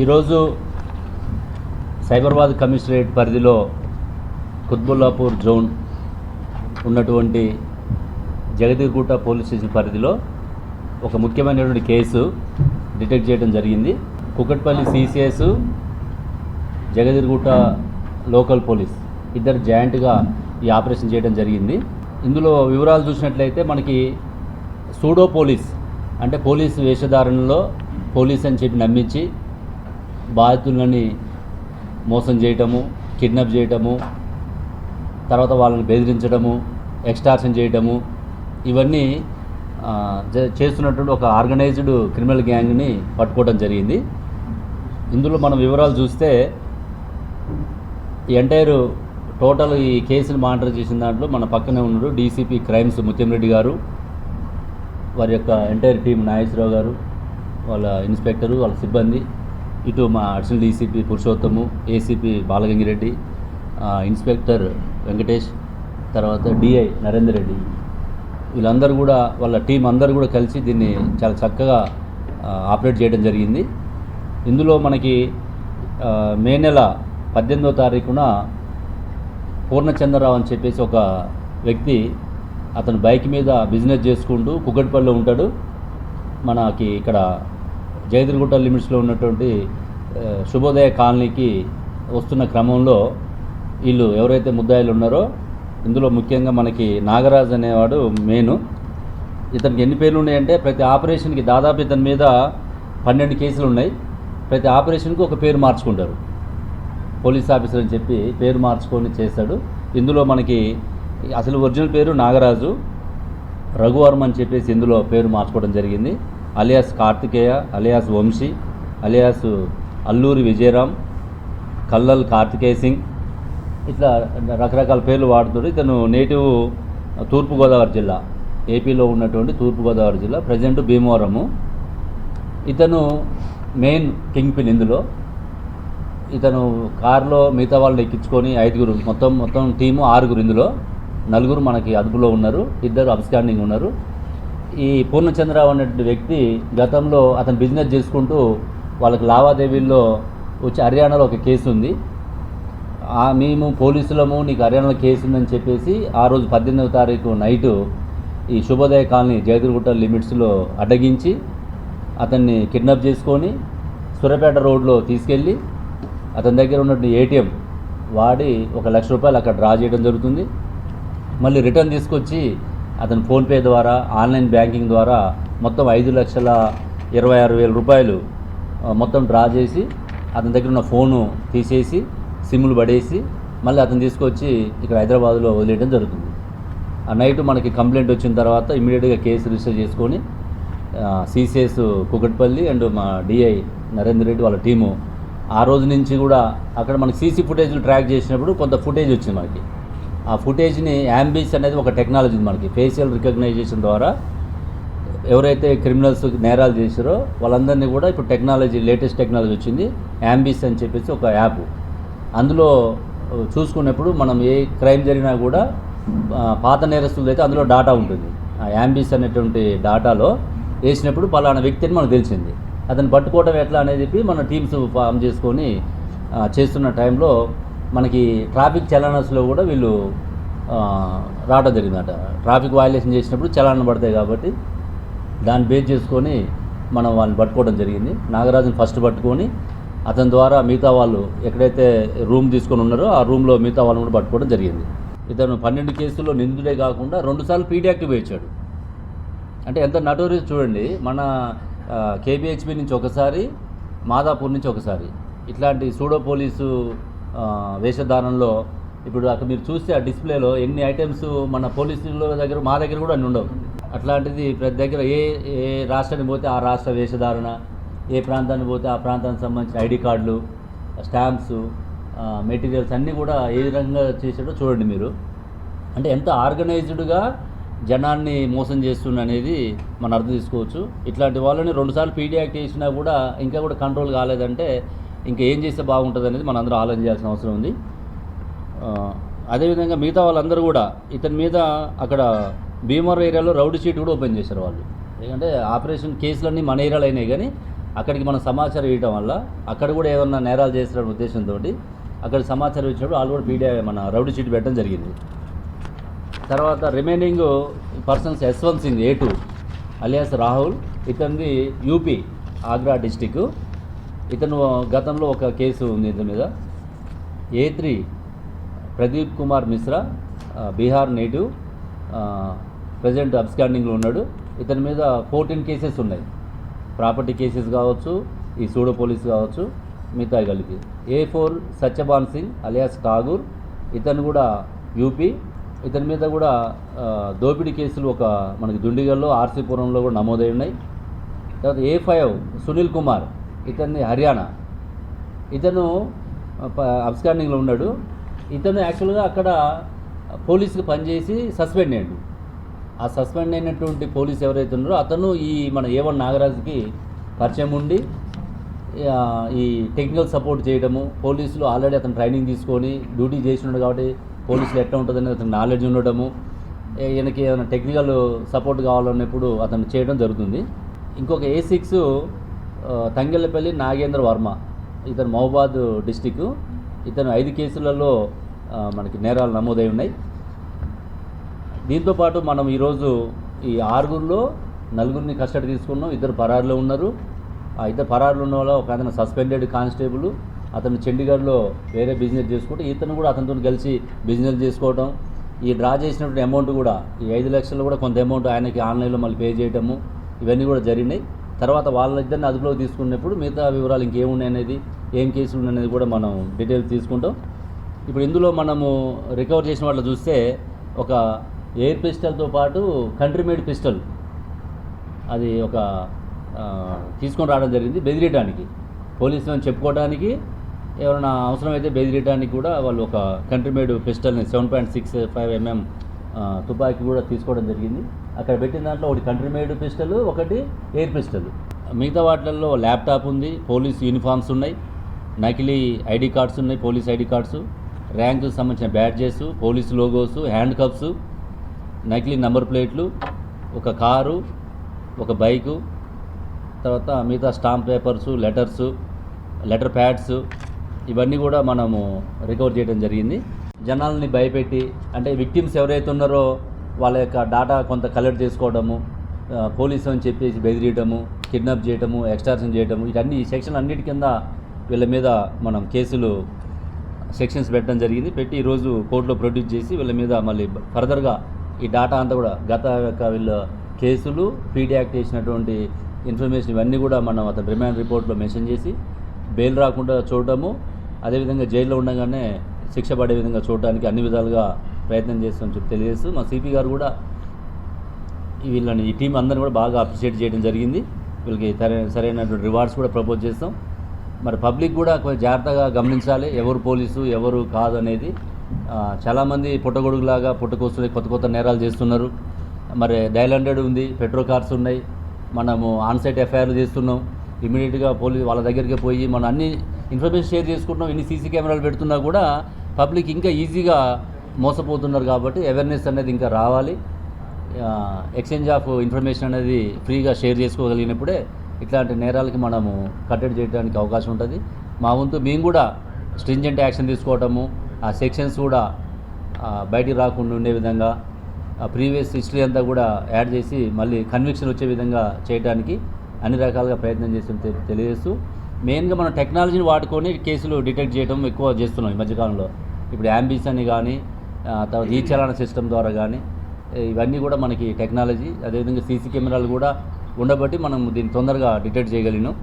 ఈరోజు సైబరాబాద్ కమిషనరేట్ పరిధిలో కుత్బుల్లాపూర్ జోన్ ఉన్నటువంటి జగదీర్గుట్ట పోలీస్ స్టేషన్ పరిధిలో ఒక ముఖ్యమైనటువంటి కేసు డిటెక్ట్ చేయడం జరిగింది. Kukatpally CCS, Jagadgirigutta local police ఇద్దరు జాయింట్గా ఈ ఆపరేషన్ చేయడం జరిగింది. ఇందులో వివరాలు చూసినట్లయితే మనకి సూడో పోలీస్ అంటే పోలీసు వేషధారణలో పోలీస్ అని చెప్పి నమ్మించి బాధితులని మోసం చేయటము, కిడ్నాప్ చేయటము, తర్వాత వాళ్ళని బెదిరించడము, ఎక్స్టార్షన్ చేయటము, ఇవన్నీ చేస్తున్నటువంటి ఒక ఆర్గనైజ్డ్ క్రిమినల్ గ్యాంగ్ని పట్టుకోవడం జరిగింది. ఇందులో మనం వివరాలు చూస్తే ఈ ఎంటైర్ టోటల్ ఈ కేసుని మానిటర్ చేసిన దాంట్లో మన పక్కనే ఉన్నారు డీసీపీ క్రైమ్స్ ముత్యంరెడ్డి గారు, వారి యొక్క ఎంటైర్ టీం నాగేశ్వరరావు గారు, వాళ్ళ ఇన్స్పెక్టరు, వాళ్ళ సిబ్బంది, ఇటు మా additional DCP Purushottam, ACP Balagangireddy, inspector Venkatesh, తర్వాత డిఐ నరేందర్ రెడ్డి, వీళ్ళందరూ కూడా వాళ్ళ టీం అందరూ కూడా కలిసి దీన్ని చాలా చక్కగా ఆపరేట్ చేయడం జరిగింది. ఇందులో మనకి మే నెల 18వ తారీఖున పూర్ణచంద్రరావు అని చెప్పేసి ఒక వ్యక్తి, అతను బైక్ మీద బిజినెస్ చేసుకుంటూ కుకట్పల్లిలో ఉంటాడు. మనకి ఇక్కడ జగదీర్గుట్ట లిమిట్స్లో ఉన్నటువంటి శుభోదయ కాలనీకి వస్తున్న క్రమంలో వీళ్ళు ఎవరైతే ముద్దాయిలు ఉన్నారో ఇందులో ముఖ్యంగా మనకి నాగరాజ్ అనేవాడు మెయిన్. ఇతనికి ఎన్ని పేర్లు ఉన్నాయంటే ప్రతి ఆపరేషన్కి దాదాపు ఇతని మీద 12 కేసులు ఉన్నాయి. ప్రతి ఆపరేషన్కి ఒక పేరు మార్చుకుంటారు. పోలీస్ ఆఫీసర్ అని చెప్పి పేరు మార్చుకొని చేస్తాడు. ఇందులో మనకి అసలు ఒరిజినల్ పేరు నాగరాజు, రఘువర్మ అని చెప్పేసి ఇందులో పేరు మార్చుకోవడం జరిగింది. Alias Karthikeya, alias Vamsi, alias Alluri Vijayaram, Kallal Karthikeya Singh, ఇట్లా రకరకాల పేర్లు వాడుతాడు. ఇతను నేటివ్ తూర్పుగోదావరి జిల్లా, ఏపీలో ఉన్నటువంటి తూర్పుగోదావరి జిల్లా, ప్రజెంట్ భీమవరము. ఇతను మెయిన్ కింగ్ పిన్. ఇందులో ఇతను కారులో మిగతా వాళ్ళని ఎక్కించుకొని 5 మొత్తం టీము 6. ఇందులో 4 మనకి అదుపులో ఉన్నారు, 2 అబ్స్కాండింగ్ ఉన్నారు. ఈ పూర్ణచంద్రరావు అనేటువంటి వ్యక్తి గతంలో అతను బిజినెస్ చేసుకుంటూ వాళ్ళకి లావాదేవీల్లో వచ్చి హర్యానాలో ఒక కేసు ఉంది. మేము పోలీసులము నీకు హర్యానాలో కేసు ఉందని చెప్పేసి ఆ రోజు 18వ తారీఖు నైటు ఈ శుభోదయ కాలనీ జగదీర్గుట్ట లిమిట్స్లో అడ్డగించి అతన్ని కిడ్నాప్ చేసుకొని సూర్యాపేట రోడ్లో తీసుకెళ్ళి అతని దగ్గర ఉన్నటువంటి ఏటీఎం వాడి 1 లక్ష రూపాయలు అక్కడ డ్రా చేయడం జరుగుతుంది. మళ్ళీ రిటర్న్ తీసుకొచ్చి అతను ఫోన్పే ద్వారా, ఆన్లైన్ బ్యాంకింగ్ ద్వారా మొత్తం 5,26,000 రూపాయలు మొత్తం డ్రా చేసి అతని దగ్గర ఉన్న ఫోను తీసేసి సిమ్లు పడేసి మళ్ళీ అతను తీసుకొచ్చి ఇక్కడ హైదరాబాద్లో వదిలేయడం జరుగుతుంది. ఆ నైట్ మనకి కంప్లైంట్ వచ్చిన తర్వాత ఇమీడియట్గా కేసు రిజిస్టర్ చేసుకొని సిసిఎస్ కుకట్పల్లి అండ్ మా డిఐ నరేందర్ రెడ్డి వాళ్ళ టీము ఆ రోజు నుంచి కూడా అక్కడ మనకి సీసీ ఫుటేజ్లు ట్రాక్ చేసినప్పుడు కొంత ఫుటేజ్ వచ్చింది మనకి. ఆ ఫుటేజ్ని యాంబీస్ అనేది ఒక టెక్నాలజీ మనకి ఫేషియల్ రికగ్నైజేషన్ ద్వారా ఎవరైతే క్రిమినల్స్ నేరాలు చేశారో వాళ్ళందరినీ కూడా ఇప్పుడు టెక్నాలజీ, లేటెస్ట్ టెక్నాలజీ వచ్చింది, యాంబీస్ అని చెప్పేసి ఒక యాప్. అందులో చూసుకున్నప్పుడు మనం ఏ క్రైమ్ జరిగినా కూడా పాత నేరస్తులు అయితే అందులో డాటా ఉంటుంది. ఆ యాంబీస్ అనేటువంటి డాటాలో వేసినప్పుడు పలానా వ్యక్తి అని మనకు తెలిసింది. అతను పట్టుకోవడం ఎట్లా అనేది చెప్పి మన టీమ్స్ ఫామ్ చేసుకొని చేస్తున్న టైంలో మనకి ట్రాఫిక్ చలానస్లో కూడా వీళ్ళు రావడం జరిగిందట. ట్రాఫిక్ వయలేషన్ చేసినప్పుడు చలాన పడతాయి కాబట్టి దాన్ని బేస్ చేసుకొని మనం వాళ్ళని పట్టుకోవడం జరిగింది. నాగరాజుని ఫస్ట్ పట్టుకొని అతని ద్వారా మిగతా వాళ్ళు ఎక్కడైతే రూమ్ తీసుకొని ఉన్నారో ఆ రూమ్లో మిగతా వాళ్ళని కూడా పట్టుకోవడం జరిగింది. ఇతను 12 కేసుల్లో నిందితుడే కాకుండా 2 సార్లు పీడియాక్టివ్ ఇచ్చాడు. అంటే ఎంత నటోరియస్ చూడండి. మన కేబిహెచ్పి నుంచి ఒకసారి, మాదాపూర్ నుంచి ఒకసారి ఇట్లాంటి సూడో పోలీసు వేషధారణలో ఇప్పుడు అక్కడ మీరు చూస్తే ఆ డిస్ప్లేలో ఎన్ని ఐటమ్స్ మన పోలీసుల దగ్గర, మా దగ్గర కూడా అన్ని ఉండవు. అట్లాంటిది ప్రతి దగ్గర ఏ రాష్ట్రానికి పోతే ఆ రాష్ట్ర వేషధారణ, ఏ ప్రాంతానికి పోతే ఆ ప్రాంతానికి సంబంధించిన ఐడి కార్డులు, స్టాంప్స్, మెటీరియల్స్ అన్నీ కూడా ఏ విధంగా చేసాడో చూడండి మీరు. అంటే ఎంత ఆర్గనైజ్డ్గా జనాన్ని మోసం చేస్తుంది అనేది మనం అర్థం చేసుకోవచ్చు. ఇట్లాంటి వాళ్ళని 2 సార్లు పీడియాక్ట్ చేసినా కూడా ఇంకా కూడా కంట్రోల్ కాలేదంటే ఇంకా ఏం చేస్తే బాగుంటుంది అనేది మనం అందరూ ఆలోచన చేయాల్సిన అవసరం ఉంది. అదేవిధంగా మిగతా వాళ్ళందరూ కూడా ఇతని మీద అక్కడ భీమవరం ఏరియాలో రౌడీ షీట్ కూడా ఓపెన్ చేశారు వాళ్ళు. ఎందుకంటే ఆపరేషన్ కేసులన్నీ మన ఏరియాలో అయినాయి, కానీ అక్కడికి మనం సమాచారం ఇవ్వడం వల్ల అక్కడ కూడా ఏమన్నా నేరాలు చేస్తున్న ఉద్దేశంతో అక్కడ సమాచారం ఇచ్చినప్పుడు వాళ్ళు కూడా పీడియా మన రౌడీ షీట్ పెట్టడం జరిగింది. తర్వాత remaining persons Yashwant Singh A2 alias Rahul, ఇతనిది యూపీ ఆగ్రా డిస్టిక్. ఇతను గతంలో ఒక కేసు ఉంది ఇతని మీద. A3 Pradeep Kumar Mishra, Bihar native, present అబ్స్కాండింగ్లో ఉన్నాడు. ఇతని మీద 14 కేసెస్ ఉన్నాయి. ప్రాపర్టీ కేసెస్ కావచ్చు, ఈ సూడో పోలీస్ కావచ్చు, మిగతా కలిపి. A4 సత్యబాన్ సింగ్ అలియాస్ ఠాగూర్, ఇతను కూడా యూపీ. ఇతని మీద కూడా దోపిడీ కేసులు మనకి దుండిగల్లో, ఆర్సీపురంలో కూడా నమోదై ఉన్నాయి. తర్వాత A5 సునీల్ కుమార్, ఇతన్ని హర్యానా. ఇతను అబ్స్కాండింగ్లో ఉన్నాడు. ఇతను యాక్చువల్గా అక్కడ పోలీసుకి పనిచేసి సస్పెండ్ అయ్యాడు. ఆ సస్పెండ్ అయినటువంటి పోలీస్ ఎవరైతే ఉన్నారో అతను ఈ మన A1 నాగరాజుకి పరిచయం ఉండి ఈ టెక్నికల్ సపోర్ట్ చేయడము, పోలీసులు ఆల్రెడీ అతను ట్రైనింగ్ తీసుకొని డ్యూటీ చేసినాడు కాబట్టి పోలీసులు ఎట్లా ఉంటుందని అతను నాలెడ్జ్ ఉండడము, ఈయనకి ఏమైనా టెక్నికల్ సపోర్ట్ కావాలన్నప్పుడు అతను చేయడం జరుగుతుంది. ఇంకొక A6 తంగెళ్ళపల్లి నాగేంద్ర వర్మ, ఇతను మహబాద్ డిస్టిక్. ఇతను 5 కేసులలో మనకి నేరాలు నమోదై ఉన్నాయి. దీంతోపాటు మనం ఈరోజు ఈ 6గురిలో 4గురిని కస్టడీ తీసుకున్నాం. 2 పరారులో ఉన్నారు. ఆ 2 పరారులు ఉన్న వాళ్ళ ఒక అతను సస్పెండెడ్ కానిస్టేబుల్, అతను చండీగఢ్లో వేరే బిజినెస్ చేసుకుంటే ఇతను కూడా అతనితో కలిసి బిజినెస్ చేసుకోవడం, ఈ డ్రా చేసినటువంటి అమౌంట్ కూడా ఈ 5 లక్షలు కూడా కొంత అమౌంట్ ఆయనకి ఆన్లైన్లో మళ్ళీ పే చేయడము, ఇవన్నీ కూడా జరిగినాయి. తర్వాత వాళ్ళిద్దరిని అదుపులోకి తీసుకున్నప్పుడు మిగతా వివరాలు ఇంకేమున్నాయి అనేది, ఏం కేసులు ఉన్నాయనేది కూడా మనం డీటెయిల్స్ తీసుకుంటాం. ఇప్పుడు ఇందులో మనము రికవర్ చేసిన వాళ్ళు చూస్తే ఒక ఎయిర్ పిస్టల్తో పాటు కంట్రీ మేడ్ పిస్టల్ అది తీసుకొని రావడం జరిగింది. బెదిరియడానికి పోలీసులను చెప్పుకోవడానికి, ఎవరైనా అవసరమైతే బెదిరియడానికి కూడా వాళ్ళు ఒక కంట్రీ మేడ్ పిస్టల్ని 7.65 mm తుపాకీ కూడా తీసుకోవడం జరిగింది. అక్కడ పెట్టిన దాంట్లో ఒకటి కంట్రీ మేడ్ పిస్టల్, ఒకటి ఎయిర్ పిస్టల్. మిగతా వాటిల్లో ల్యాప్టాప్ ఉంది, పోలీస్ యూనిఫామ్స్ ఉన్నాయి, నకిలీ ఐడి కార్డ్స్ ఉన్నాయి, పోలీస్ ఐడి కార్డ్స్, ర్యాంకుకు సంబంధించిన badges, police logos, hand cups, నకిలీ నంబర్ ప్లేట్లు, ఒక కారు, ఒక బైకు, తర్వాత మిగతా స్టాంప్ పేపర్స్, లెటర్ ప్యాడ్స్, ఇవన్నీ కూడా మనము రికవర్ చేయడం జరిగింది. జనాల్ని భయపెట్టి, అంటే విక్టిమ్స్ ఎవరైతే ఉన్నారో వాళ్ళ యొక్క డాటా కొంత కలెక్ట్ చేసుకోవడము, పోలీసు అని చెప్పేసి బెదిరియటము, కిడ్నాప్ చేయటము, ఎక్స్టార్షన్ చేయటము, ఇవన్నీ ఈ సెక్షన్ అన్నిటి కింద వీళ్ళ మీద మనం సెక్షన్స్ పెట్టడం జరిగింది. పెట్టి ఈరోజు కోర్టులో ప్రొడ్యూస్ చేసి వీళ్ళ మీద మళ్ళీ ఫర్దర్గా ఈ డాటా అంతా కూడా గత యొక్క వీళ్ళ కేసులు, పీడీ యాక్ట్ చేసినటువంటి ఇన్ఫర్మేషన్ ఇవన్నీ కూడా మనం అతను రిమాండ్ రిపోర్ట్లో మెన్షన్ చేసి బెయిల్ రాకుండా చూడటము, అదేవిధంగా జైల్లో ఉండగానే శిక్ష పడే విధంగా చూడడానికి అన్ని విధాలుగా ప్రయత్నం చేస్తామని చెప్పి తెలియజేస్తూ మా సిపి గారు కూడా వీళ్ళని ఈ టీం అందరిని కూడా బాగా అప్రిషియేట్ చేయడం జరిగింది. వీళ్ళకి సరైనటువంటి రివార్డ్స్ కూడా ప్రపోజ్ చేస్తాం. మరి పబ్లిక్ కూడా కొంచెం జాగ్రత్తగా గమనించాలి, ఎవరు పోలీసు ఎవరు కాదు అనేది. చాలామంది పుట్టగొడుగులాగా పుట్టుకొస్తుంది, కొత్త నేరాలు చేస్తున్నారు. మరి డయల్ 100 ఉంది, పెట్రో కార్స్ ఉన్నాయి, మనము ఆన్సైట్ ఎఫ్ఐఆర్లు చేస్తున్నాం. ఇమీడియట్గా పోలీసు వాళ్ళ దగ్గరికి పోయి మనం అన్ని ఇన్ఫర్మేషన్ షేర్ చేసుకుంటున్నాం. ఇన్ని సీసీ కెమెరాలు పెడుతున్నా కూడా పబ్లిక్ ఇంకా ఈజీగా మోసపోతున్నారు. కాబట్టి అవేర్నెస్ అనేది ఇంకా రావాలి. ఎక్స్చేంజ్ ఆఫ్ ఇన్ఫర్మేషన్ అనేది ఫ్రీగా షేర్ చేసుకోగలిగినప్పుడే ఇట్లాంటి నేరాలకి మనము కట్టడి చేయడానికి అవకాశం ఉంటుంది. మా వంతు మేము కూడా స్ట్రింజెంట్ యాక్షన్ తీసుకోవటము, ఆ సెక్షన్స్ కూడా బయటికి రాకుండా ఉండే విధంగా ప్రీవియస్ హిస్టరీ అంతా కూడా యాడ్ చేసి మళ్ళీ కన్విక్షన్ వచ్చే విధంగా చేయడానికి అన్ని రకాలుగా ప్రయత్నం చేసి తెలియజేస్తూ, మెయిన్గా మనం టెక్నాలజీని వాడుకొని కేసులు డిటెక్ట్ చేయడం ఎక్కువ చేస్తున్నాం ఈ మధ్యకాలంలో. ఇప్పుడు యాంబీస్ అని కానీ, తర్వాత ఈ చలాన సిస్టమ్ ద్వారా కానీ, ఇవన్నీ కూడా మనకి టెక్నాలజీ, అదేవిధంగా సీసీ కెమెరాలు కూడా ఉండబట్టి మనం దీన్ని తొందరగా డిటెక్ట్ చేయగలిగినాం.